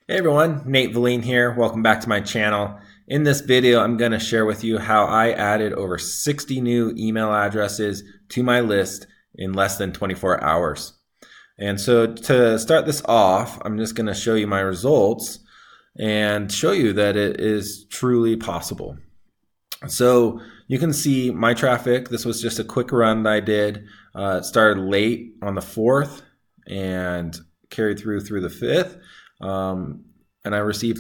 Hey everyone, Nate Valine here. Welcome back to my channel. In this video, I'm going to share with you how I added over 60 new email addresses to my list in less than 24 hours. And so to start this off, I'm just going to show you my results and show you that it is truly possible. So you can see my traffic. This was just a quick run that I did. It started late on the 4th and carried through the 5th. And I received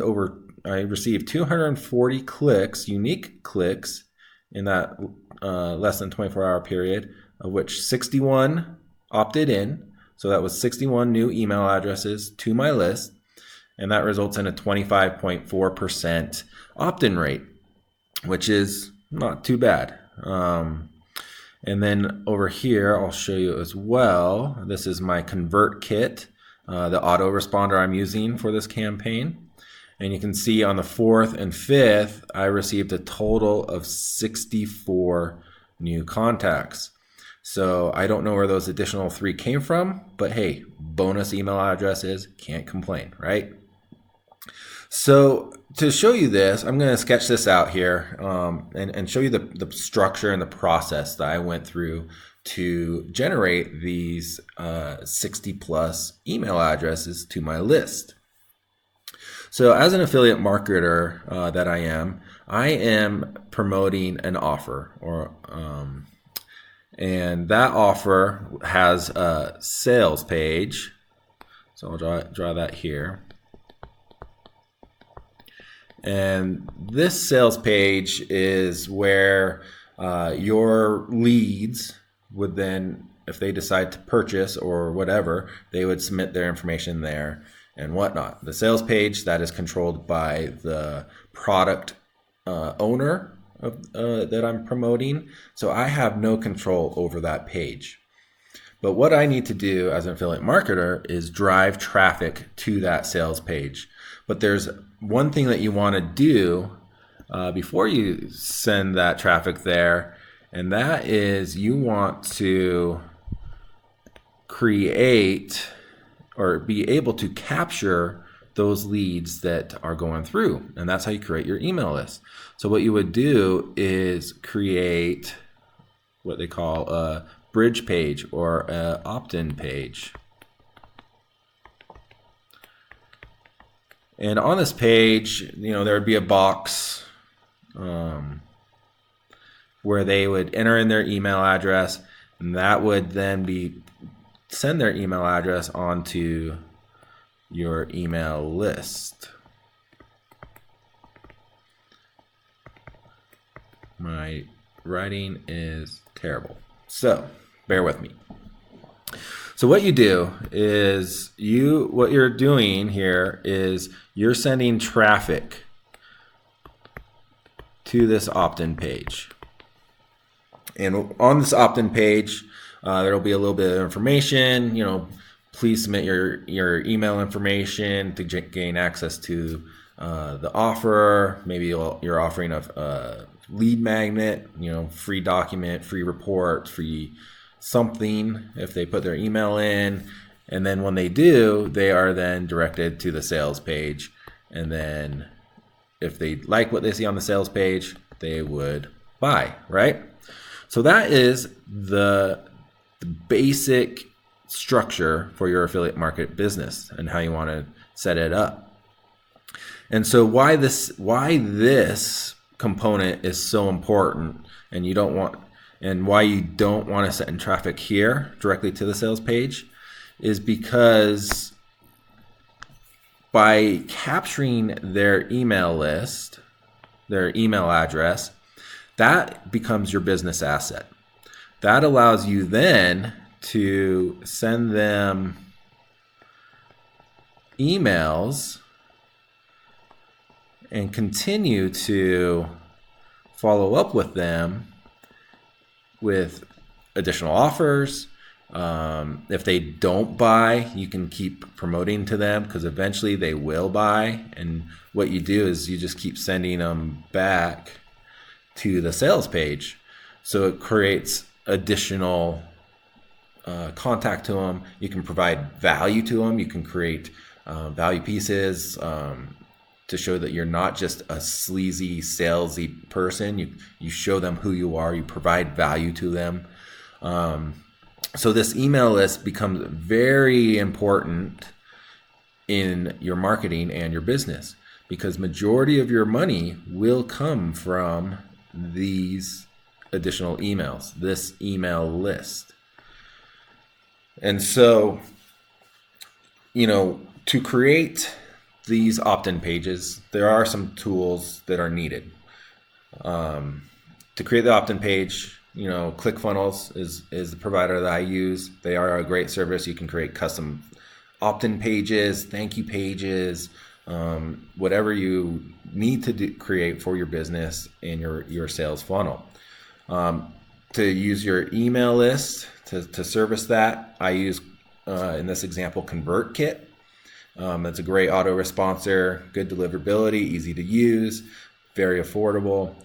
240 clicks, unique clicks, in that less than 24-hour period, of which 61 opted in. So that was 61 new email addresses to my list, and that results in a 25.4% opt-in rate, which is not too bad. And then over here, I'll show you as well. This is my Convertkit. The autoresponder I'm using for this campaign. And you can see on the 4th and 5th, I received a total of 64 new contacts. So I don't know where those additional 3 came from, but hey, bonus email addresses, can't complain, right? So to show you this, I'm going to sketch this out here and show you the structure and the process that I went through to generate these 60 plus email addresses to my list. So as an affiliate marketer that I am promoting an offer, and that offer has a sales page. So I'll draw that here. And this sales page is where your leads would then, if they decide to purchase or whatever, they would submit their information there and whatnot. The sales page, that is controlled by the product owner that I'm promoting. So I have no control over that page. But what I need to do as an affiliate marketer is drive traffic to that sales page. But there's one thing that you want to do before you send that traffic there, and that is you want to create or be able to capture those leads that are going through. And that's how you create your email list. So what you would do is create what they call a bridge page or an opt-in page. And on this page, there would be a box where they would enter in their email address, and that would then send their email address onto your email list. My writing is terrible, so bear with me. So what you do is what you're doing here is you're sending traffic to this opt-in page. And on this opt-in page, there will be a little bit of information. Please submit your email information to gain access to the offer. Maybe you're offering a lead magnet, free document, free report, free something if they put their email in. And then when they do, they are then directed to the sales page. And then if they like what they see on the sales page, they would buy, right? So that is the basic structure for your affiliate market business and how you want to set it up. And so why this component is so important, and why you don't want to send traffic here directly to the sales page, is because by capturing their email list, their email address, that becomes your business asset. That allows you then to send them emails and continue to follow up with them with additional offers. If they don't buy, you can keep promoting to them because eventually they will buy. And what you do is you just keep sending them back to the sales page. So it creates additional contact to them. You can provide value to them. You can create value pieces to show that you're not just a sleazy, salesy person. You show them who you are. You provide value to them. So this email list becomes very important in your marketing and your business, because majority of your money will come from these additional emails, this email list. And so, to create these opt-in pages, there are some tools that are needed. To create the opt-in page, ClickFunnels is the provider that I use. They are a great service. You can create custom opt-in pages, thank you pages, whatever you need to create for your business and your sales funnel. To use your email list to service that, I use, in this example, Convertkit. That's a great autoresponsor, good deliverability, easy to use, very affordable.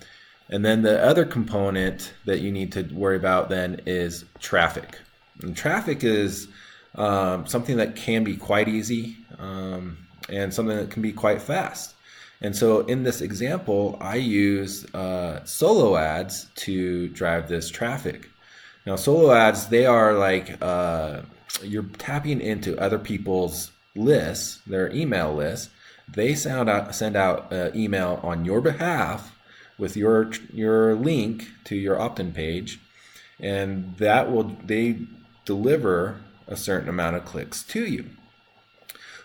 And then the other component that you need to worry about then is traffic. And traffic is something that can be quite easy and something that can be quite fast. And so in this example, I use solo ads to drive this traffic. Now, solo ads, they are like you're tapping into other people's lists, their email lists. They send out email on your behalf with your link to your opt-in page, and they deliver a certain amount of clicks to you.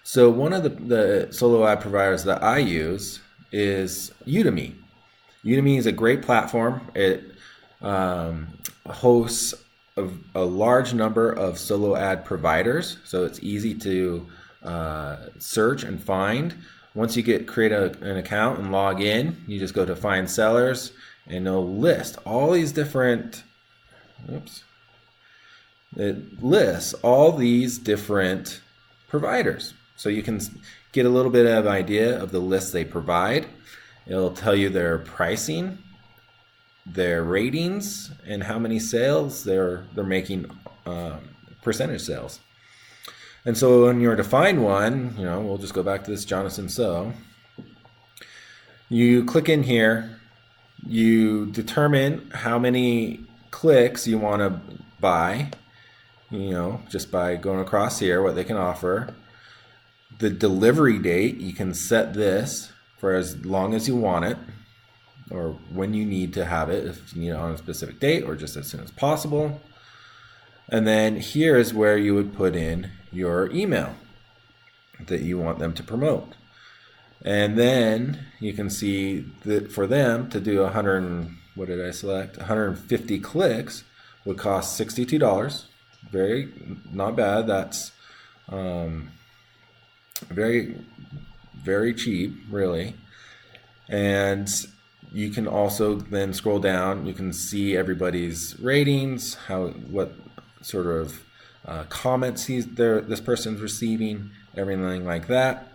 So one of the solo ad providers that I use is Udemy. Udemy is a great platform. It hosts a large number of solo ad providers, so it's easy to search and find. Once you create an account and log in, you just go to find sellers, and it'll list all these different providers. So you can get a little bit of an idea of the list they provide. It'll tell you their pricing, their ratings, and how many sales they're making, percentage sales. And so when you're to find one, we'll just go back to this Jonathan So. You click in here, you determine how many clicks you want to buy, just by going across here, what they can offer. The delivery date, you can set this for as long as you want it, or when you need to have it, if you need it on a specific date or just as soon as possible. And then here is where you would put in your email that you want them to promote. And then you can see that for them to do 150 clicks would cost $62. Not bad. That's very, very cheap, really. And you can also then scroll down. You can see everybody's ratings, what sort of comments this person's receiving, everything like that.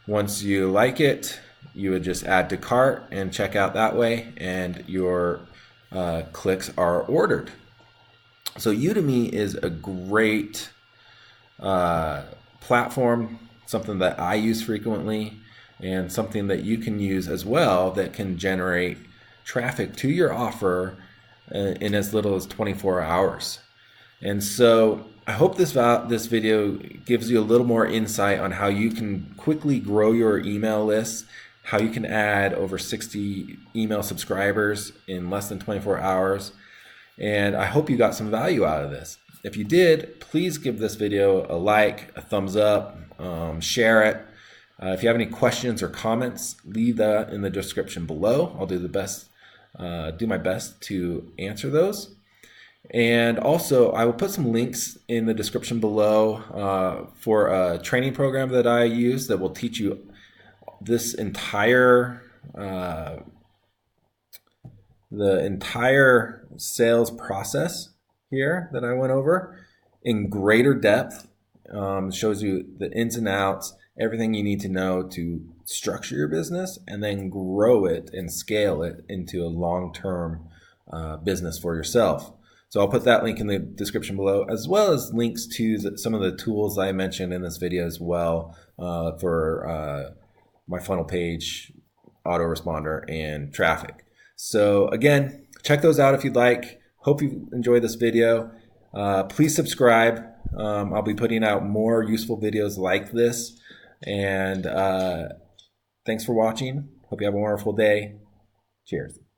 Once you like it, you would just add to cart and check out that way, and your clicks are ordered. So Udemy is a great platform, something that I use frequently, and something that you can use as well that can generate traffic to your offer in as little as 24 hours. And so I hope this video gives you a little more insight on how you can quickly grow your email list, how you can add over 60 email subscribers in less than 24 hours. And I hope you got some value out of this. If you did, please give this video a like, a thumbs up, share it. If you have any questions or comments, leave that in the description below. I'll do my best to answer those. And also, I will put some links in the description below for a training program that I use that will teach you this entire sales process here that I went over in greater depth. Shows you the ins and outs, everything you need to know to structure your business and then grow it and scale it into a long-term business for yourself. So I'll put that link in the description below, as well as links to some of the tools I mentioned in this video as well, for my funnel page, autoresponder, and traffic. So again, check those out if you'd like. Hope you enjoyed this video. Please subscribe. I'll be putting out more useful videos like this. And thanks for watching. Hope you have a wonderful day. Cheers.